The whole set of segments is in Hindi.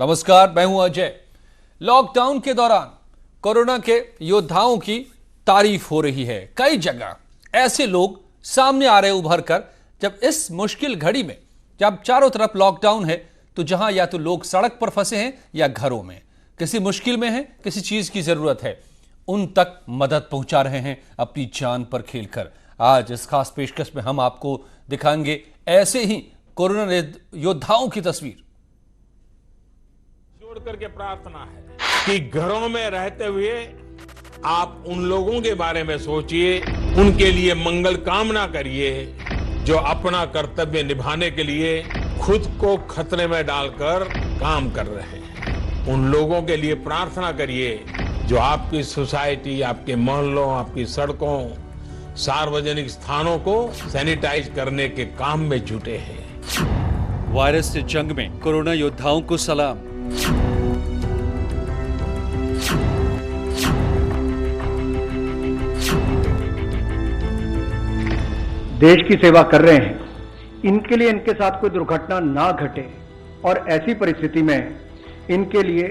नमस्कार, मैं हूं अजय। लॉकडाउन के दौरान कोरोना के योद्धाओं की तारीफ हो रही है। कई जगह ऐसे लोग सामने आ रहे उभर कर, जब इस मुश्किल घड़ी में जब चारों तरफ लॉकडाउन है तो जहां या तो लोग सड़क पर फंसे हैं या घरों में किसी मुश्किल में हैं, किसी चीज की जरूरत है, उन तक मदद पहुंचा रहे हैं अपनी जान पर खेलकर। आज इस खास पेशकश में हम आपको दिखाएंगे ऐसे ही कोरोना योद्धाओं की तस्वीर। जोड़ करके प्रार्थना है कि घरों में रहते हुए आप उन लोगों के बारे में सोचिए, उनके लिए मंगल कामना करिए जो अपना कर्तव्य निभाने के लिए खुद को खतरे में डालकर काम कर रहे हैं। उन लोगों के लिए प्रार्थना करिए जो आपकी सोसाइटी, आपके मोहल्लों, आपकी सड़कों, सार्वजनिक स्थानों को सैनिटाइज करने के काम में जुटे हैं। वायरस से जंग में कोरोना योद्धाओं को सलाम। देश की सेवा कर रहे हैं, इनके लिए इनके साथ कोई दुर्घटना ना घटे और ऐसी परिस्थिति में इनके लिए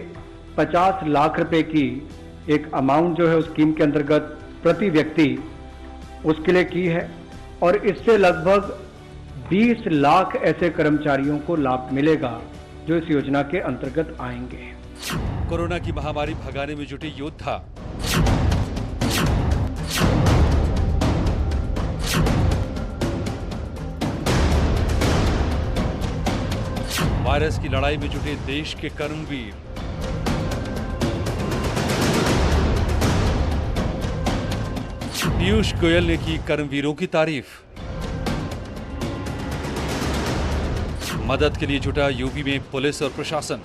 50 लाख रुपए की एक अमाउंट जो है उस स्कीम के अंतर्गत प्रति व्यक्ति उसके लिए की है और इससे लगभग 20 लाख ऐसे कर्मचारियों को लाभ मिलेगा जो इस योजना के अंतर्गत आएंगे। कोरोना की महामारी भगाने में जुटे योद्धा। वायरस की लड़ाई में जुटे देश के कर्मवीर। पीयूष गोयल ने की कर्मवीरों की तारीफ। मदद के लिए जुटा यूपी में पुलिस और प्रशासन।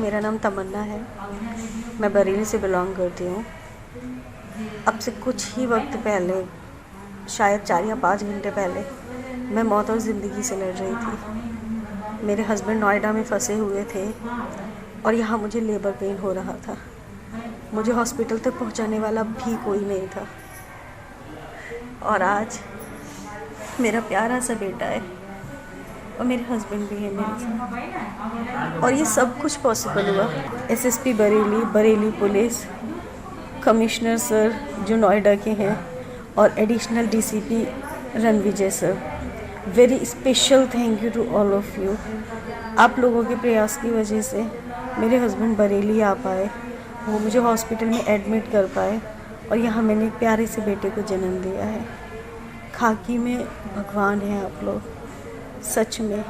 मेरा नाम तमन्ना है, मैं बरेली से बिलोंग करती हूँ। अब से कुछ ही वक्त पहले, शायद 4 या 5 घंटे पहले, मैं मौत और ज़िंदगी से लड़ रही थी। मेरे हस्बैंड नोएडा में फंसे हुए थे और यहाँ मुझे लेबर पेन हो रहा था। मुझे हॉस्पिटल तक पहुँचाने वाला भी कोई नहीं था और आज मेरा प्यारा सा बेटा है और मेरे हस्बैंड भी है मेरे साथ। और ये सब कुछ पॉसिबल हुआ SSP Bareilly, Bareilly police, commissioner sir जो नोएडा के हैं और additional DCP Ranvijay sir. Very special thank you to all of you. आप लोगों के प्रयास की वजह से मेरे हस्बैंड बरेली आ पाए, वो मुझे हॉस्पिटल में एडमिट कर पाए और यहाँ मैंने एक प्यारे से बेटे को जन्म दिया है। खाकी में भगवान हैं आप लोग, सच में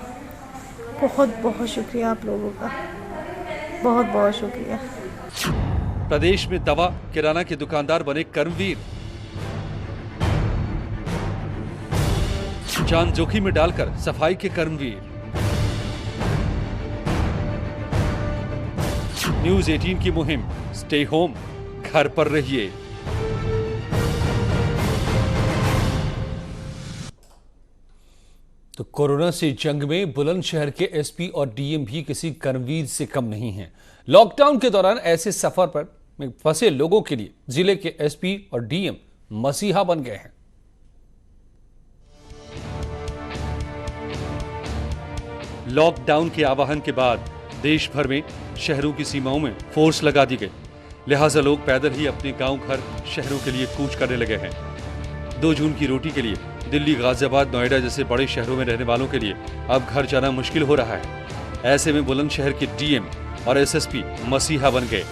बहुत बहुत शुक्रिया आप लोगों का, बहुत बहुत शुक्रिया। प्रदेश में दवा किराना के दुकानदार बने कर्मवीर। जान जोखिम में डालकर सफाई के कर्मवीर। न्यूज 18 की मुहिम स्टे होम, घर पर रहिए। तो कोरोना से जंग में बुलंदशहर के एसपी और डीएम भी किसी कर्मवीर से कम नहीं हैं। लॉकडाउन के दौरान ऐसे सफर पर फंसे लोगों के लिए जिले के एसपी और डीएम मसीहा बन गए हैं। लॉकडाउन के आह्वान के बाद देश भर में शहरों की सीमाओं में फोर्स लगा दी गई, लिहाजा लोग पैदल ही अपने गांव, घर, शहरों के लिए कूच करने लगे हैं। 2 जून की रोटी के लिए दिल्ली, गाजियाबाद, नोएडा जैसे बड़े शहरों में रहने वालों के लिए अब घर जाना मुश्किल हो रहा है। ऐसे में बुलंदशहर के डीएम और एसएसपी मसीहा बन गए।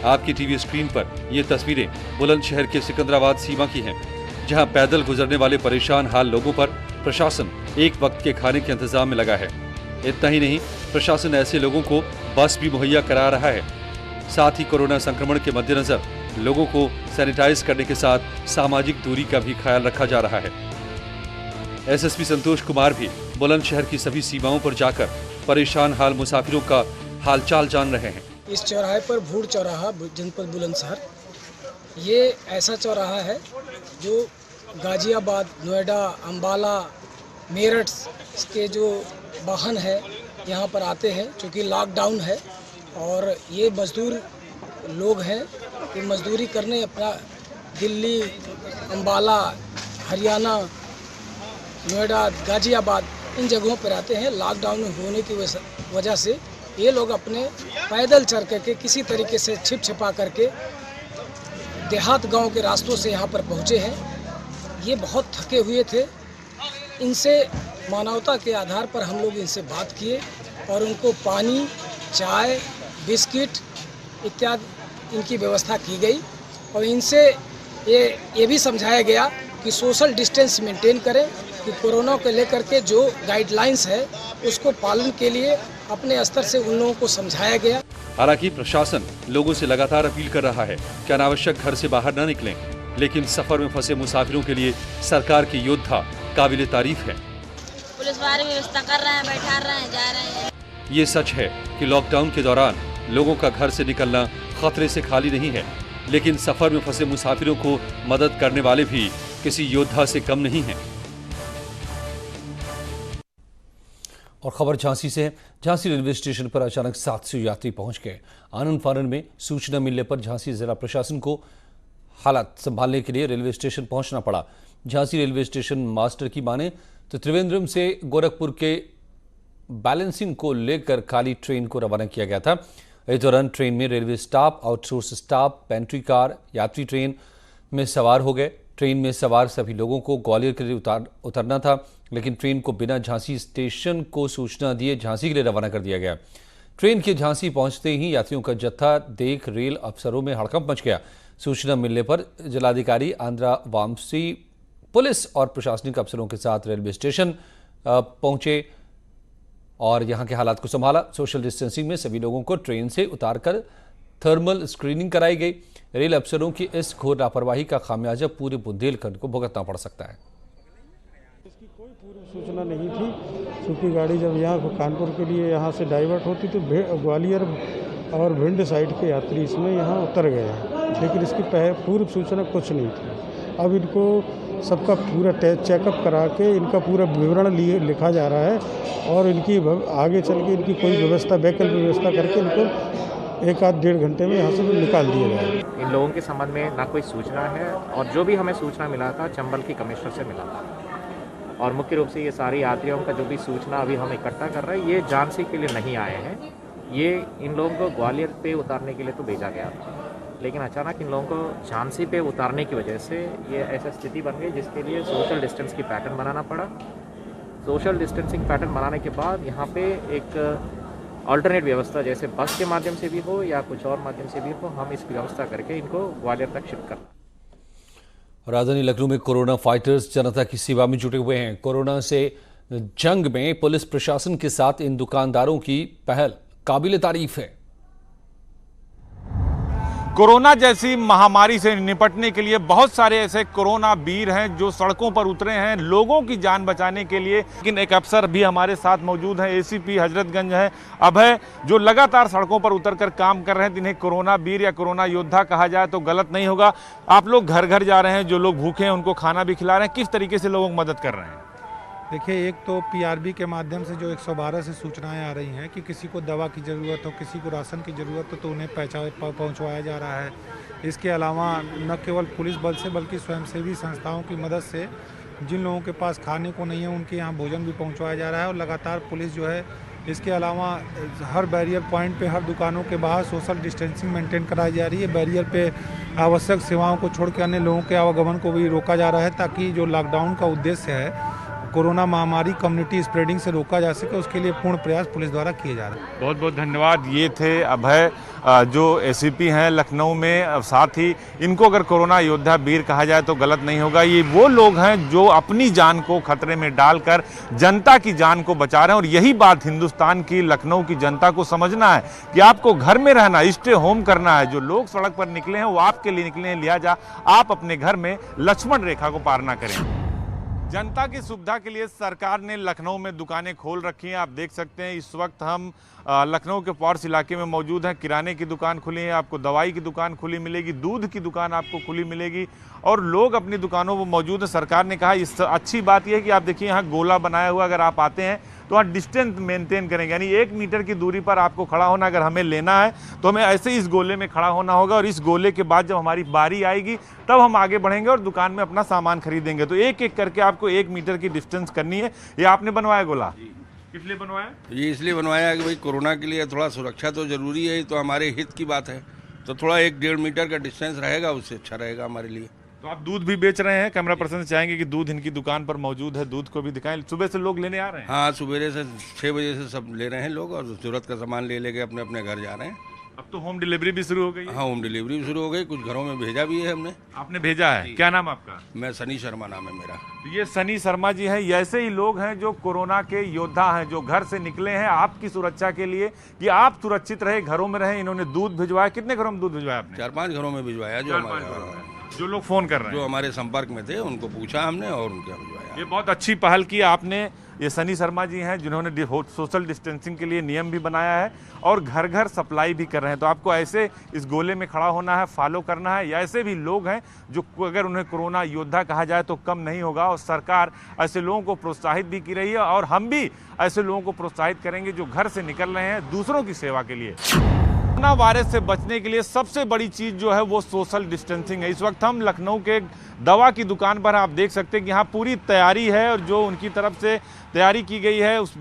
आपकी टीवी स्क्रीन पर ये तस्वीरें बुलंदशहर के सिकंदराबाद सीमा की हैं, जहां पैदल गुजरने वाले परेशान हाल लोगों पर प्रशासन एक वक्त के खाने के इंतजाम में लगा है। इतना ही नहीं, प्रशासन ऐसे लोगों को बस भी मुहैया करा रहा है। साथ ही कोरोना संक्रमण के मद्देनजर लोगों को सैनिटाइज करने के साथ सामाजिक दूरी का भी ख्याल रखा जा रहा है। एसएसपी संतोष कुमार भी बुलंदशहर की सभी सीमाओं पर जाकर परेशान हाल मुसाफिरों का हालचाल जान रहे हैं। इस चौराहे पर भूड़ चौराहा जनपद बुलंदशहर, ये ऐसा चौराहा है जो गाजियाबाद, नोएडा, अंबाला, मेरठ के जो वाहन है यहाँ पर आते हैं, क्योंकि लॉकडाउन है और ये मजदूर लोग हैं, ये मजदूरी करने अपना दिल्ली, अम्बाला, हरियाणा, नोएडा, गाजियाबाद इन जगहों पर रहते हैं। लॉकडाउन होने की वजह से ये लोग अपने पैदल चल करके किसी तरीके से छिप छिपा करके देहात गांव के रास्तों से यहाँ पर पहुँचे हैं। ये बहुत थके हुए थे। इनसे मानवता के आधार पर हम लोग इनसे बात किए और उनको पानी, चाय, बिस्किट इत्यादि इनकी व्यवस्था की गई और इनसे ये भी समझाया गया कि सोशल डिस्टेंस मेंटेन करें, कि कोरोना को लेकर के जो गाइडलाइंस है उसको पालन के लिए अपने स्तर से उन लोगों को समझाया गया। हालांकि प्रशासन लोगों से लगातार अपील कर रहा है कि अनावश्यक घर से बाहर न निकलें, लेकिन सफर में फंसे मुसाफिरों के लिए सरकार की योद्धा काबिले तारीफ है। पुलिस वाले व्यवस्था कर रहे हैं, बैठा रहे हैं, जा रहे हैं। ये सच है कि लॉकडाउन के दौरान लोगों का घर से निकलना खतरे से खाली नहीं है, लेकिन सफर में फंसे मुसाफिरों को मदद करने वाले भी किसी योद्धा से कम नहीं हैं। और खबर झांसी से है। झांसी रेलवे स्टेशन पर अचानक 700 यात्री पहुंच गए। आनन फानन में सूचना मिलने पर झांसी जिला प्रशासन को हालात संभालने के लिए रेलवे स्टेशन पहुंचना पड़ा। झांसी रेलवे स्टेशन मास्टर की माने तो त्रिवेंद्रम से गोरखपुर के बैलेंसिंग को लेकर खाली ट्रेन को रवाना किया गया था। इस दौरान ट्रेन में railway staff, outsource staff, pantry car यात्री ट्रेन में सवार हो गए। ट्रेन में सवार सभी लोगों को ग्वालियर के लिए उतरना था, लेकिन ट्रेन को बिना झांसी स्टेशन को सूचना दिए झांसी के लिए रवाना कर दिया गया। ट्रेन के झांसी पहुंचते ही यात्रियों का जत्था देख रेल अफसरों में हड़कंप मच गया। सूचना मिलने पर जिलाधिकारी आंध्रा वामसी पुलिस और प्रशासनिक अफसरों के साथ रेलवे स्टेशन पहुंचे और यहां के हालात को संभाला। सोशल डिस्टेंसिंग में सभी लोगों को ट्रेन से उतारकर थर्मल स्क्रीनिंग कराई गई। रेल अफसरों की इस घोर लापरवाही का खामियाजा पूरे बुंदेलखंड को भुगतना पड़ सकता है। इसकी कोई पूर्व सूचना नहीं थी, क्योंकि गाड़ी जब यहाँ कानपुर के लिए यहाँ से डाइवर्ट होती तो ग्वालियर और भिंड साइड के यात्री इसमें यहाँ उतर गए हैं, लेकिन इसकी पूर्व सूचना कुछ नहीं थी। अब इनको सबका पूरा चेकअप करा के इनका पूरा विवरण लिखा जा रहा है और इनकी आगे चल के इनकी कोई व्यवस्था, वैकल्पिक व्यवस्था करके इनको 1-1.5 घंटे में यहाँ से निकाल दिया जाएगा। इन लोगों के संबंध में ना कोई सूचना है और जो भी हमें सूचना मिला था चंबल की कमिश्नर से मिला था और मुख्य रूप से ये सारे यात्रियों का जो भी सूचना अभी हम इकट्ठा कर रहे हैं ये झांसी के लिए नहीं आए हैं। ये इन लोगों को ग्वालियर पे उतारने के लिए तो भेजा गया था, लेकिन अचानक इन लोगों को झांसी पे उतारने की वजह से ये ऐसा स्थिति बन गई जिसके लिए सोशल डिस्टेंस की पैटर्न बनाना पड़ा। सोशल डिस्टेंसिंग पैटर्न बनाने के बाद यहाँ पे एक अल्टरनेट व्यवस्था जैसे बस के माध्यम से भी हो या कुछ और माध्यम से भी हो, हम इस व्यवस्था करके इनको ग्वालियर तक शिफ्ट करना। राजधानी लखनऊ में कोरोना फाइटर्स जनता की सेवा में जुटे हुए हैं। कोरोना से जंग में पुलिस प्रशासन के साथ इन दुकानदारों की पहल काबिले तारीफ है। कोरोना जैसी महामारी से निपटने के लिए बहुत सारे ऐसे कोरोना वीर हैं जो सड़कों पर उतरे हैं लोगों की जान बचाने के लिए। लेकिन एक अफसर भी हमारे साथ मौजूद हैं, एसीपी हजरतगंज है अभय, जो लगातार सड़कों पर उतरकर काम कर रहे हैं। जिन्हें कोरोना वीर या कोरोना योद्धा कहा जाए तो गलत नहीं होगा। आप लोग घर घर जा रहे हैं, जो लोग भूखे हैं उनको खाना भी खिला रहे हैं, किस तरीके से लोगों की मदद कर रहे हैं? देखिए, एक तो पीआरबी के माध्यम से जो 112 से सूचनाएं आ रही हैं कि किसी को दवा की ज़रूरत हो, किसी को राशन की ज़रूरत हो तो उन्हें पहुंचवाया जा रहा है। इसके अलावा न केवल पुलिस बल से बल्कि स्वयंसेवी संस्थाओं की मदद से जिन लोगों के पास खाने को नहीं है उनके यहाँ भोजन भी पहुंचवाया जा रहा है। और लगातार पुलिस जो है इसके अलावा हर बैरियर पॉइंट पे, हर दुकानों के बाहर सोशल डिस्टेंसिंग मेंटेन कराई जा रही है। बैरियर पे आवश्यक सेवाओं को छोड़ के अन्य लोगों के आवागमन को भी रोका जा रहा है, ताकि जो लॉकडाउन का उद्देश्य है कोरोना महामारी कम्युनिटी स्प्रेडिंग से रोका जा सके, उसके लिए पूर्ण प्रयास पुलिस द्वारा किए जा रहे हैं। बहुत बहुत धन्यवाद। ये थे अभय जो एसीपी हैं लखनऊ में। साथ ही इनको अगर कोरोना योद्धा वीर कहा जाए तो गलत नहीं होगा। ये वो लोग हैं जो अपनी जान को खतरे में डालकर जनता की जान को बचा रहे हैं। और यही बात हिंदुस्तान की, लखनऊ की जनता को समझना है कि आपको घर में रहना, स्टे होम करना है। जो लोग सड़क पर निकले हैं वो आपके लिए निकले हैं, लिहाजा आप अपने घर में लक्ष्मण रेखा को पार ना करें। जनता की सुविधा के लिए सरकार ने लखनऊ में दुकानें खोल रखी हैं। आप देख सकते हैं इस वक्त हम लखनऊ के पॉर्स इलाके में मौजूद हैं। किराने की दुकान खुली है, आपको दवाई की दुकान खुली मिलेगी, दूध की दुकान आपको खुली मिलेगी और लोग अपनी दुकानों पर मौजूद हैं। सरकार ने कहा इस अच्छी बात यह है कि आप देखिए यहाँ गोला बनाया हुआ, अगर आप आते हैं तो वहाँ डिस्टेंस मेंटेन करेंगे, यानी 1 मीटर की दूरी पर आपको खड़ा होना। अगर हमें लेना है तो हमें ऐसे ही इस गोले में खड़ा होना होगा, और इस गोले के बाद जब हमारी बारी आएगी तब हम आगे बढ़ेंगे और दुकान में अपना सामान खरीदेंगे। तो एक एक करके आपको 1 मीटर की डिस्टेंस करनी है। ये आपने बनवाया गोला? किस लिए बनवाया? ये इसलिए बनवाया है कि भाई कोरोना के लिए थोड़ा सुरक्षा तो जरूरी है, तो हमारे हित की बात है, तो थोड़ा 1-1.5 मीटर का डिस्टेंस रहेगा, उससे अच्छा रहेगा हमारे लिए। तो आप दूध भी बेच रहे हैं, कैमरा पर्सन से चाहेंगे कि दूध इनकी दुकान पर मौजूद है, दूध को भी दिखाएं। सुबह से लोग लेने आ रहे हैं? हाँ, सुबह से 6 बजे से सब ले रहे हैं लोग, और जरूरत का सामान ले लेके अपने अपने घर जा रहे हैं। अब तो होम डिलीवरी भी शुरू हो गई है? हाँ, होम डिलीवरी भी शुरू हो गई, कुछ घरों में भेजा भी है हमने। आपने भेजा है? क्या नाम आपका? मैं सनी शर्मा नाम है मेरा। ये सनी शर्मा जी हैं। ऐसे ही लोग हैं जो कोरोना के योद्धा हैं, जो घर से निकले हैं आपकी सुरक्षा के लिए कि आप सुरक्षित रहे, घरों में रहे। इन्होंने दूध भिजवाया। कितने घरों में दूध भिजवाया आपने? 4-5 घरों में भिजवाया, जो लोग फोन कर रहे हैं, जो हमारे संपर्क में थे, उनको पूछा हमने और उनके भिजवाया। ये बहुत अच्छी पहल की आपने। ये सनी शर्मा जी हैं जिन्होंने सोशल डिस्टेंसिंग के लिए नियम भी बनाया है और घर घर सप्लाई भी कर रहे हैं। तो आपको ऐसे इस गोले में खड़ा होना है, फॉलो करना है। या ऐसे भी लोग हैं जो अगर उन्हें कोरोना योद्धा कहा जाए तो कम नहीं होगा, और सरकार ऐसे लोगों को प्रोत्साहित भी की रही है, और हम भी ऐसे लोगों को प्रोत्साहित करेंगे जो घर से निकल रहे हैं दूसरों की सेवा के लिए। कोरोना वायरस से बचने के लिए सबसे बड़ी चीज जो है वो सोशल डिस्टेंसिंग है। इस वक्त हम लखनऊ के दवा की दुकान पर, आप देख सकते हैं कि यहाँ पूरी तैयारी है, और जो उनकी तरफ से तैयारी की गई है उस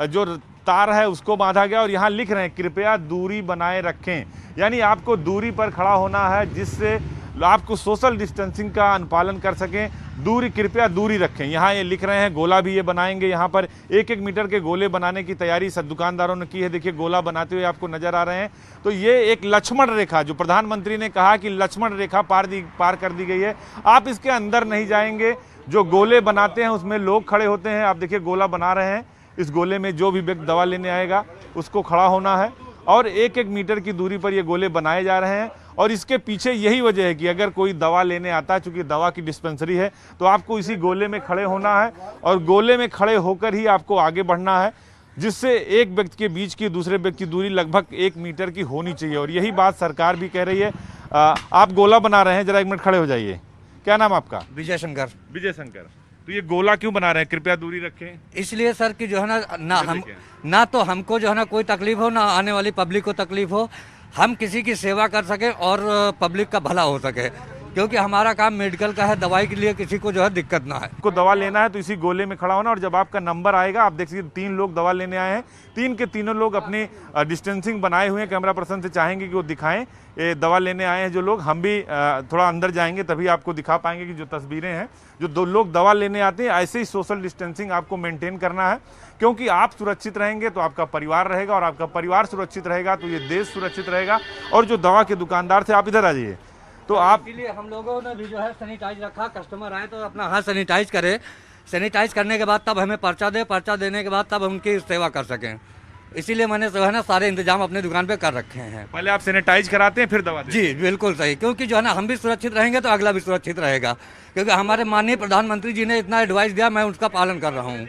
जो तार है उसको बांधा गया, और यहाँ लिख रहे हैं कृपया दूरी बनाए रखें। यानी आपको दूरी पर खड़ा होना है जिससे आपको सोशल डिस्टेंसिंग का अनुपालन कर सकें। दूरी, कृपया दूरी रखें। यहाँ ये लिख रहे हैं, गोला भी ये बनाएंगे। यहाँ पर 1-1 मीटर के गोले बनाने की तैयारी सब दुकानदारों ने की है। देखिए गोला बनाते हुए आपको नजर आ रहे हैं। तो ये एक लक्ष्मण रेखा, जो प्रधानमंत्री ने कहा कि लक्ष्मण रेखा पार कर दी गई है। आप इसके अंदर नहीं जाएंगे। जो गोले बनाते हैं उसमें लोग खड़े होते हैं। आप देखिए गोला बना रहे हैं। इस गोले में जो भी व्यक्ति दवा लेने आएगा उसको खड़ा होना है, और 1-1 मीटर की दूरी पर ये गोले बनाए जा रहे हैं। और इसके पीछे यही वजह है कि अगर कोई दवा लेने आता है, चूंकि दवा की डिस्पेंसरी है, तो आपको इसी गोले में खड़े होना है, और गोले में खड़े होकर ही आपको आगे बढ़ना है, जिससे एक व्यक्ति के बीच की दूसरे व्यक्ति की दूरी लगभग 1 मीटर की होनी चाहिए। और यही बात सरकार भी कह रही है। आप गोला बना रहे हैं, जरा 1 मिनट खड़े हो जाइए। क्या नाम आपका? विजय शंकर। विजय शंकर। तो ये गोला क्यों बना रहे हैं, कृपया दूरी रखें? इसलिए सर कि जो है ना तो हमको जो है ना कोई तकलीफ हो, ना आने वाली पब्लिक को तकलीफ हो, हम किसी की सेवा कर सके और पब्लिक का भला हो सके, क्योंकि हमारा काम मेडिकल का है। दवाई के लिए किसी को जो है दिक्कत ना है। को दवा लेना है तो इसी गोले में खड़ा होना, और जब आपका नंबर आएगा, आप देख सकते 3 लोग दवा लेने आए हैं, 3 के तीनों लोग अपनी डिस्टेंसिंग बनाए हुए हैं। कैमरा पर्सन से चाहेंगे कि वो दिखाएं। ये दवा लेने आए हैं जो लोग, हम भी थोड़ा अंदर जाएंगे तभी आपको दिखा पाएंगे कि जो तस्वीरें हैं, जो 2 लोग दवा लेने आते हैं, ऐसे ही सोशल डिस्टेंसिंग आपको मेंटेन करना है, क्योंकि आप सुरक्षित रहेंगे तो आपका परिवार रहेगा, और आपका परिवार सुरक्षित रहेगा तो ये देश सुरक्षित रहेगा। और जो दवा के दुकानदार थे, आप इधर आ जाइए। तो आप, इसलिए हम लोगों ने भी जो है सैनिटाइज रखा। कस्टमर आए तो अपना हाथ सैनिटाइज करे। सैनिटाइज करने के बाद तब हमें पर्चा दे, पर्चा देने के बाद तब उनकी सेवा कर सकें। इसीलिए मैंने जो है ना सारे इंतजाम अपनी दुकान पे कर रखे हैं। पहले आप सैनिटाइज कराते हैं फिर दवा देते हैं? जी बिल्कुल सही, क्योंकि जो है ना हम भी सुरक्षित रहेंगे तो अगला भी सुरक्षित रहेगा, क्योंकि हमारे माननीय प्रधानमंत्री जी ने इतना एडवाइस दिया, मैं उसका पालन कर रहा हूँ।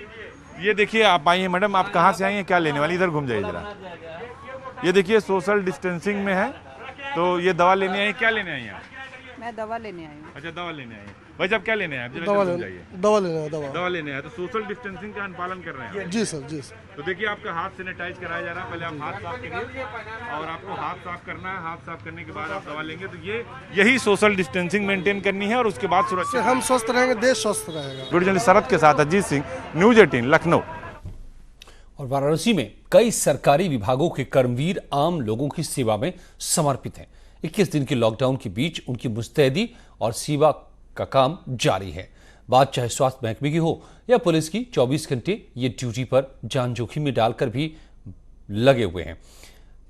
ये देखिए, आप आइए मैडम, आप कहाँ से आई हैं, क्या लेने वाली? इधर घूम जाइए जरा। ये देखिए सोशल डिस्टेंसिंग में है, तो ये दवा लेने आई, क्या लेने आई हैं? मैं दवा लेने आई हूँ। अच्छा, दवा लेने आई। भाई साहब क्या लेने आए? दवा लेने आए। तो सोशल डिस्टेंसिंग का अनुपालन कर रहे हैं? जी सर, जी सर। तो देखिए आपका हाथ सैनिटाइज कराया जा रहा है। पहले आप हाथ साफ करिए, और आपको हाथ साफ करना है। हाथ साफ करने के बाद आप दवा लेंगे। तो यही सोशल डिस्टेंसिंग मेंटेन करनी है, और उसके बाद सुरक्षा। हम स्वस्थ रहेंगे, देश स्वस्थ रहेगा। वीडियो शरद के साथ अजीत सिंह, न्यूज 18 लखनऊ। और वाराणसी में कई सरकारी विभागों के कर्मवीर आम लोगों की सेवा में समर्पित हैं। 21 दिन के लॉकडाउन के बीच उनकी मुस्तैदी और सेवा का काम जारी है। बात चाहे स्वास्थ्य महकमे की हो या पुलिस की, 24 घंटे ये ड्यूटी पर जान जोखिम में डालकर भी लगे हुए हैं,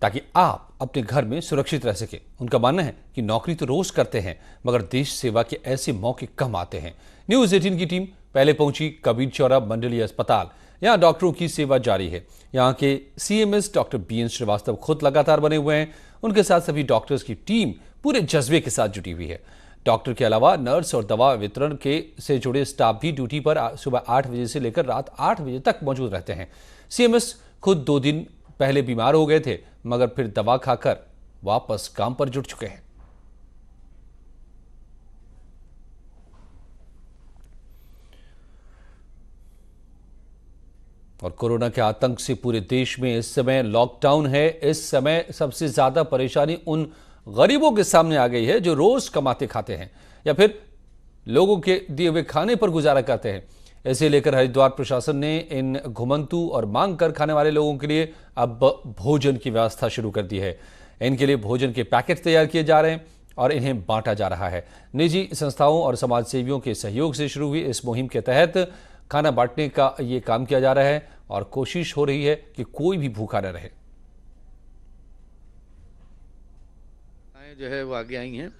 ताकि आप अपने घर में सुरक्षित रह सके। उनका मानना है कि नौकरी तो रोज करते हैं, मगर देश सेवा के ऐसे मौके कम आते हैं। न्यूज 18 की टीम पहले पहुंची कबीर चौरा मंडलीय अस्पताल। यहाँ डॉक्टरों की सेवा जारी है। यहाँ के CMS डॉक्टर BN श्रीवास्तव खुद लगातार बने हुए हैं। उनके साथ सभी डॉक्टर्स की टीम पूरे जज्बे के साथ जुटी हुई है। डॉक्टर के अलावा नर्स और दवा वितरण के से जुड़े स्टाफ भी ड्यूटी पर सुबह 8 बजे से लेकर रात 8 बजे तक मौजूद रहते हैं। CMS खुद 2 दिन पहले बीमार हो गए थे, मगर फिर दवा खाकर वापस काम पर जुट चुके हैं। और कोरोना के आतंक से पूरे देश में इस समय लॉकडाउन है। इस समय सबसे ज्यादा परेशानी उन गरीबों के सामने आ गई है जो रोज कमाते खाते हैं या फिर लोगों के दिए हुए खाने पर गुजारा करते हैं। इसे लेकर हरिद्वार प्रशासन ने इन घुमंतु और मांग कर खाने वाले लोगों के लिए अब भोजन की व्यवस्था शुरू कर दी है। इनके लिए भोजन के पैकेट तैयार किए जा रहे हैं और इन्हें बांटा जा रहा है। निजी संस्थाओं और समाज सेवियों के सहयोग से शुरू हुई इस मुहिम के तहत खाना बांटने का ये काम किया जा रहा है और कोशिश हो रही है कि कोई भी भूखा न रहे। जो है वो आगे आई हैं,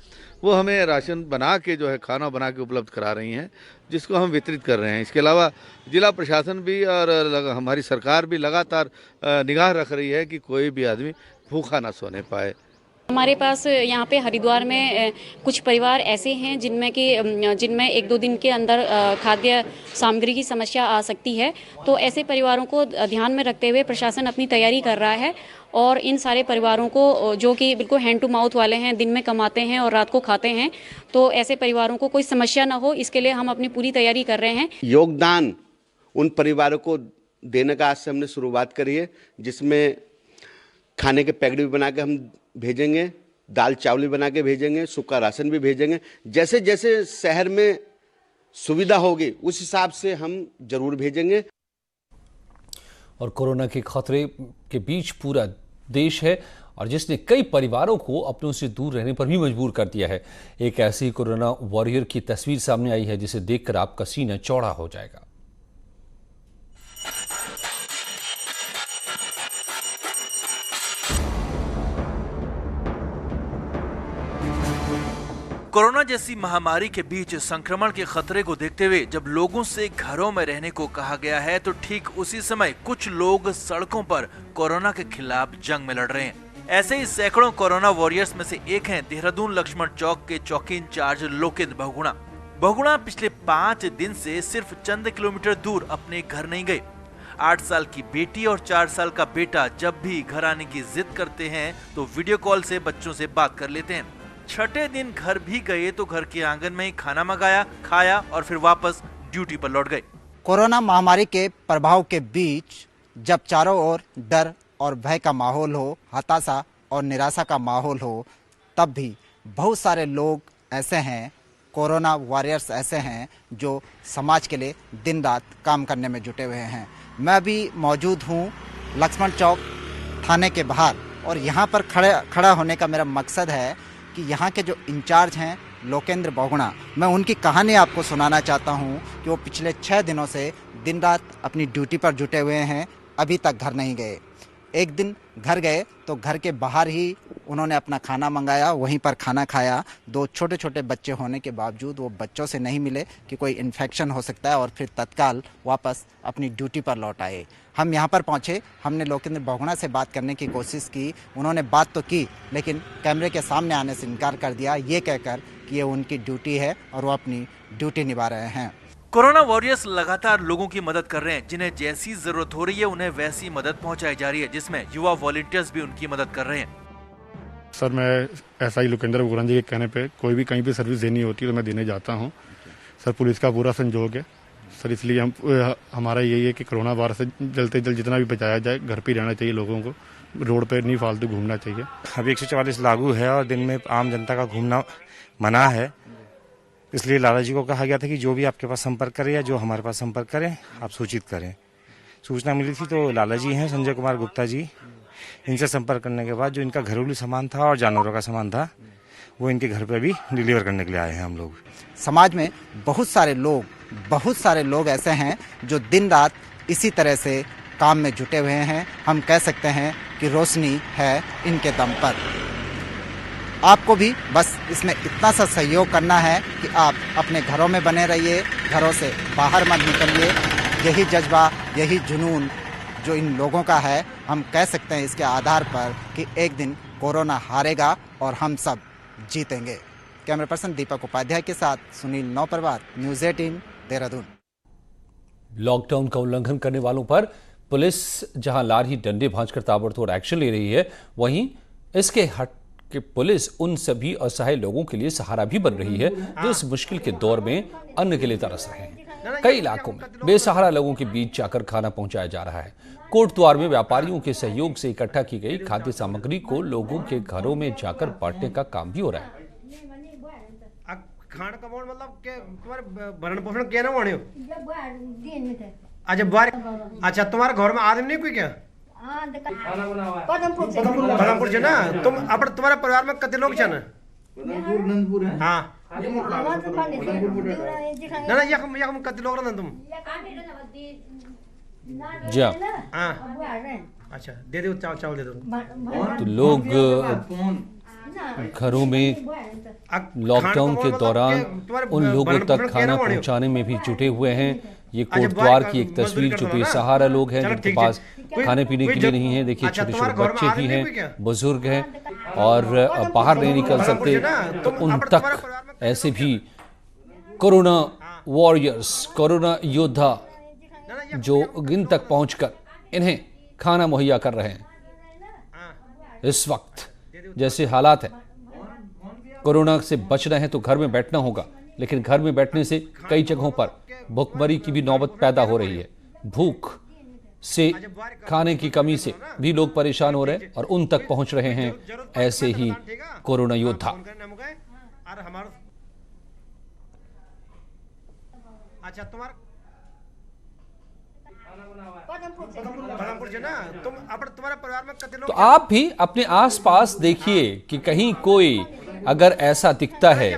वो हमें राशन बना के जो है खाना बना के उपलब्ध करा रही हैं, जिसको हम वितरित कर रहे हैं। इसके अलावा जिला प्रशासन भी और हमारी सरकार भी लगातार निगाह रख रही है कि कोई भी आदमी भूखा ना सोने पाए। हमारे पास यहाँ पे हरिद्वार में कुछ परिवार ऐसे हैं जिनमें 1-2 दिन के अंदर खाद्य सामग्री की समस्या आ सकती है। तो ऐसे परिवारों को ध्यान में रखते हुए प्रशासन अपनी तैयारी कर रहा है और इन सारे परिवारों को, जो कि बिल्कुल हैंड टू माउथ वाले हैं, दिन में कमाते हैं और रात को खाते हैं, तो ऐसे परिवारों को कोई समस्या ना हो, इसके लिए हम अपनी पूरी तैयारी कर रहे हैं। योगदान उन परिवारों को देने का आज से हमने शुरुआत करी है, जिसमें खाने के पैकेट भी बना के हम भेजेंगे, दाल चावल भी बना के भेजेंगे, सूखा राशन भी भेजेंगे। जैसे जैसे शहर में सुविधा होगी उस हिसाब से हम जरूर भेजेंगे। और कोरोना के खतरे के बीच पूरा देश है और जिसने कई परिवारों को अपनों से दूर रहने पर भी मजबूर कर दिया है। एक ऐसी कोरोना वॉरियर की तस्वीर सामने आई है जिसे देखकर आपका सीना चौड़ा हो जाएगा। कोरोना जैसी महामारी के बीच संक्रमण के खतरे को देखते हुए जब लोगों से घरों में रहने को कहा गया है, तो ठीक उसी समय कुछ लोग सड़कों पर कोरोना के खिलाफ जंग में लड़ रहे हैं। ऐसे ही सैकड़ों कोरोना वॉरियर्स में से एक हैं देहरादून लक्ष्मण चौक के चौकी इंचार्ज लोकेंद्र बहुगुणा। बहुगुणा पिछले 5 दिन से सिर्फ चंद किलोमीटर दूर अपने घर नहीं गए। 8 साल की बेटी और 4 साल का बेटा जब भी घर आने की जिद करते हैं तो वीडियो कॉल से बच्चों से बात कर लेते हैं। छठे दिन घर भी गए तो घर के आंगन में ही खाना मंगाया, खाया और फिर वापस ड्यूटी पर लौट गए। कोरोना महामारी के प्रभाव के बीच जब चारों ओर डर और भय का माहौल हो, हताशा और निराशा का माहौल हो, तब भी बहुत सारे लोग ऐसे हैं, कोरोना वॉरियर्स ऐसे हैं जो समाज के लिए दिन रात काम करने में जुटे हुए हैं। मैं भी मौजूद हूँ लक्ष्मण चौक थाने के बाहर और यहाँ पर खड़ा होने का मेरा मकसद है कि यहाँ के जो इंचार्ज हैं लोकेंद्र बहुगुणा, मैं उनकी कहानी आपको सुनाना चाहता हूँ कि वो पिछले 6 दिनों से दिन रात अपनी ड्यूटी पर जुटे हुए हैं, अभी तक घर नहीं गए। एक दिन घर गए तो घर के बाहर ही उन्होंने अपना खाना मंगाया, वहीं पर खाना खाया। 2 छोटे छोटे बच्चे होने के बावजूद वो बच्चों से नहीं मिले कि कोई इन्फेक्शन हो सकता है और फिर तत्काल वापस अपनी ड्यूटी पर लौट आए। हम यहाँ पर पहुँचे, हमने लोकेंद्र बहुगुणा से बात करने की कोशिश की। उन्होंने बात तो की लेकिन कैमरे के सामने आने से इनकार कर दिया, ये कहकर कि ये उनकी ड्यूटी है और वो अपनी ड्यूटी निभा रहे हैं। कोरोना वॉरियर्स लगातार लोगों की मदद कर रहे हैं। जिन्हें जैसी जरूरत हो रही है उन्हें वैसी मदद पहुंचाई जा रही है, जिसमें युवा वॉलंटियर्स भी उनकी मदद कर रहे हैं। सर, मैं एसआई लोकेंद्र बहुगुणा जी के कहने पे कोई भी कहीं भी सर्विस देनी होती है तो मैं देने जाता हूं। सर, पुलिस का पूरा संयोग है सर, इसलिए हमारा यही है कि कोरोना वायरस से जल्द से जल्द जितना भी बचाया जाए, घर पे रहना चाहिए, लोगों को रोड पे नहीं फालतू घूमना चाहिए। अभी 144 लागू है और दिन में आम जनता का घूमना मना है, इसलिए लाला जी को कहा गया था कि जो भी आपके पास संपर्क करे या जो हमारे पास संपर्क करें आप सूचित करें। सूचना मिली थी तो लाला जी हैं संजय कुमार गुप्ता जी, इनसे संपर्क करने के बाद जो इनका घरेलू सामान था और जानवरों का सामान था वो इनके घर पे भी डिलीवर करने के लिए आए हैं हम लोग। समाज में बहुत सारे लोग ऐसे हैं जो दिन रात इसी तरह से काम में जुटे हुए हैं। हम कह सकते हैं कि रोशनी है इनके दम पर। आपको भी बस इसमें इतना सा सहयोग करना है कि आप अपने घरों में बने रहिए, घरों से बाहर मत निकलिए। यही जज्बा, यही जुनून जो इन लोगों का है, हम कह सकते हैं इसके आधार पर कि एक दिन कोरोना हारेगा और हम सब जीतेंगे। कैमरा पर्सन दीपक उपाध्याय के साथ सुनील नौपरवार, न्यूज़ 18 देहरादून। लॉकडाउन का उल्लंघन करने वालों पर पुलिस जहां लाठी डंडे भांजकर ताबड़तोड़ एक्शन ले रही है, वहीं इसके हट के पुलिस उन सभी असहाय लोगों के लिए सहारा भी बन रही है जो इस मुश्किल के दौर में अन्न के लिए तरस रहे हैं। कई इलाकों में बेसहारा लोगों के बीच जाकर खाना पहुंचाया जा रहा है। कोटद्वार में व्यापारियों के सहयोग से इकट्ठा की गई खाद्य सामग्री को लोगों के घरों में जाकर बांटने का काम भी हो रहा है। खाना का मतलब के तुम्हारे भरण पोषण क्या ना वाणे हो? अच्छा बार अच्छा तुम्हारे घर में आदमी नहीं कोई क्या? पदमपुर से ना तुम अपन तुम्हारे परिवार में कितने लोग छन? नंदपुर है। हाँ ना ना यकम यकम कितने लोग रहते तुम? जी हाँ अच्छा दे दो चावल दे दो। तो लोग घरों में लॉकडाउन के दौरान उन लोगों तक खाना पहुंचाने में भी जुटे हुए हैं। ये कोटद्वार की एक तस्वीर जो बेसहारा लोग हैं जिनके पास खाने पीने के लिए नहीं है। देखिए छोटे छोटे बच्चे भी हैं, बुजुर्ग हैं और बाहर नहीं निकल सकते, तो उन तक ऐसे भी कोरोना वॉरियर्स, कोरोना योद्धा जो इन तक पहुंचकर इन्हें खाना मुहैया कर रहे हैं। इस वक्त जैसे हालात है, कोरोना से बचना है तो घर में बैठना होगा, लेकिन घर में बैठने से कई जगहों पर भूखमरी की भी नौबत पैदा हो रही है। भूख से, खाने की कमी से भी लोग परेशान हो रहे हैं और उन तक पहुंच रहे हैं ऐसे ही कोरोना योद्धा। अच्छा तुम्हारा तो आप भी अपने आसपास देखिए कि कहीं कोई अगर ऐसा दिखता है,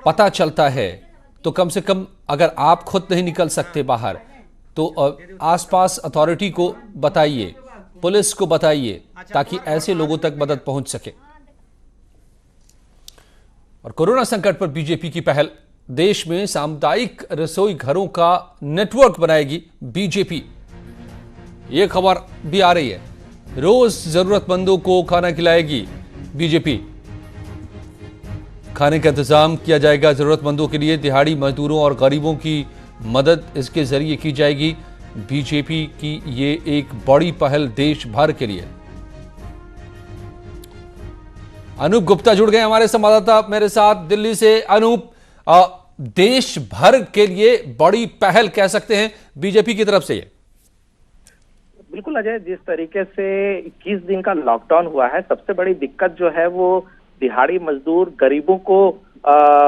पता चलता है, तो कम से कम अगर आप खुद नहीं निकल सकते बाहर तो आसपास अथॉरिटी को बताइए, पुलिस को बताइए, ताकि ऐसे लोगों तक मदद पहुंच सके। और कोरोना संकट पर बीजेपी की पहल, देश में सामुदायिक रसोई घरों का नेटवर्क बनाएगी बीजेपी। ये खबर भी आ रही है, रोज जरूरतमंदों को खाना खिलाएगी बीजेपी। खाने का इंतजाम किया जाएगा जरूरतमंदों के लिए, दिहाड़ी मजदूरों और गरीबों की मदद इसके जरिए की जाएगी। बीजेपी की ये एक बड़ी पहल देश भर के लिए। अनूप गुप्ता जुड़ गए हमारे संवाददाता मेरे साथ दिल्ली से। अनूप, देश भर के लिए बड़ी पहल कह सकते हैं बीजेपी की तरफ से ये? बिल्कुल अजय, जिस तरीके से 21 दिन का लॉकडाउन हुआ है, सबसे बड़ी दिक्कत जो है वो दिहाड़ी मजदूर गरीबों को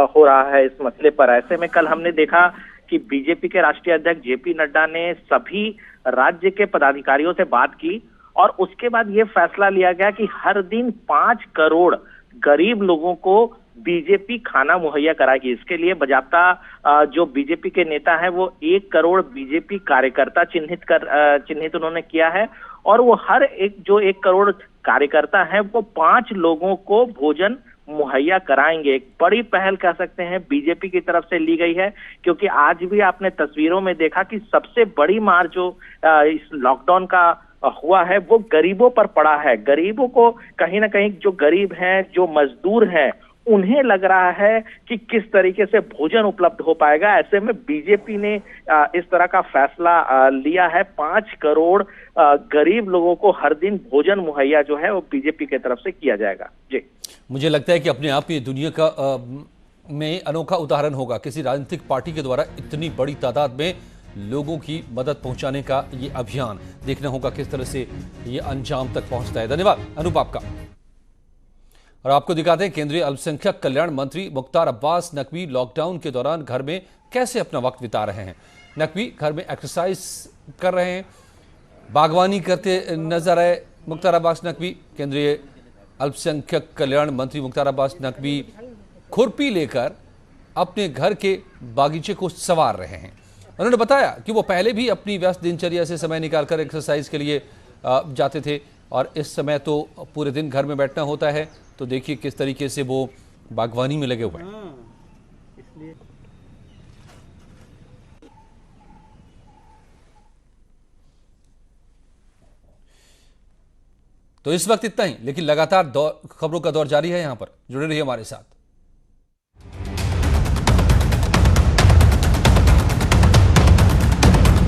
हो रहा है इस मसले पर। ऐसे में कल हमने देखा कि बीजेपी के राष्ट्रीय अध्यक्ष जेपी नड्डा ने सभी राज्य के पदाधिकारियों से बात की और उसके बाद ये फैसला लिया गया कि हर दिन 5 करोड़ गरीब लोगों को बीजेपी खाना मुहैया कराएगी। इसके लिए बजाबता जो बीजेपी के नेता हैं वो 1 करोड़ बीजेपी कार्यकर्ता चिन्हित उन्होंने किया है और वो हर एक जो 1 करोड़ कार्यकर्ता हैं वो 5 लोगों को भोजन मुहैया कराएंगे। एक बड़ी पहल कह सकते हैं बीजेपी की तरफ से ली गई है, क्योंकि आज भी आपने तस्वीरों में देखा कि सबसे बड़ी मार जो इस लॉकडाउन का हुआ है वो गरीबों पर पड़ा है। गरीबों को कहीं ना कहीं, जो गरीब हैं, जो मजदूर हैं, उन्हें लग रहा है कि किस तरीके से भोजन उपलब्ध हो पाएगा। ऐसे में बीजेपी ने इस तरह का फैसला लिया है। 5 करोड़ गरीब लोगों को हर दिन भोजन मुहैया जो है वो बीजेपी की तरफ से किया जाएगा। जी, मुझे लगता है कि अपने आप में दुनिया का में अनोखा उदाहरण होगा, किसी राजनीतिक पार्टी के द्वारा इतनी बड़ी तादाद में लोगों की मदद पहुंचाने का ये अभियान। देखना होगा किस तरह से ये अंजाम तक पहुंचता है। धन्यवाद अनूप आपका। और आपको दिखाते हैं केंद्रीय अल्पसंख्यक कल्याण मंत्री मुख्तार अब्बास नकवी लॉकडाउन के दौरान घर में कैसे अपना वक्त बिता रहे हैं। नकवी घर में एक्सरसाइज कर रहे हैं, बागवानी करते नजर आए मुख्तार अब्बास नकवी। केंद्रीय अल्पसंख्यक कल्याण मंत्री मुख्तार अब्बास नकवी खुरपी लेकर अपने घर के बागीचे को संवार रहे हैं। उन्होंने बताया कि वो पहले भी अपनी व्यस्त दिनचर्या से समय निकालकर एक्सरसाइज के लिए जाते थे और इस समय तो पूरे दिन घर में बैठना होता है। तो देखिए किस तरीके से वो बागवानी में लगे हुए हैं। तो इस वक्त इतना ही, लेकिन लगातार खबरों का दौर जारी है। यहां पर जुड़े रहिए हमारे साथ।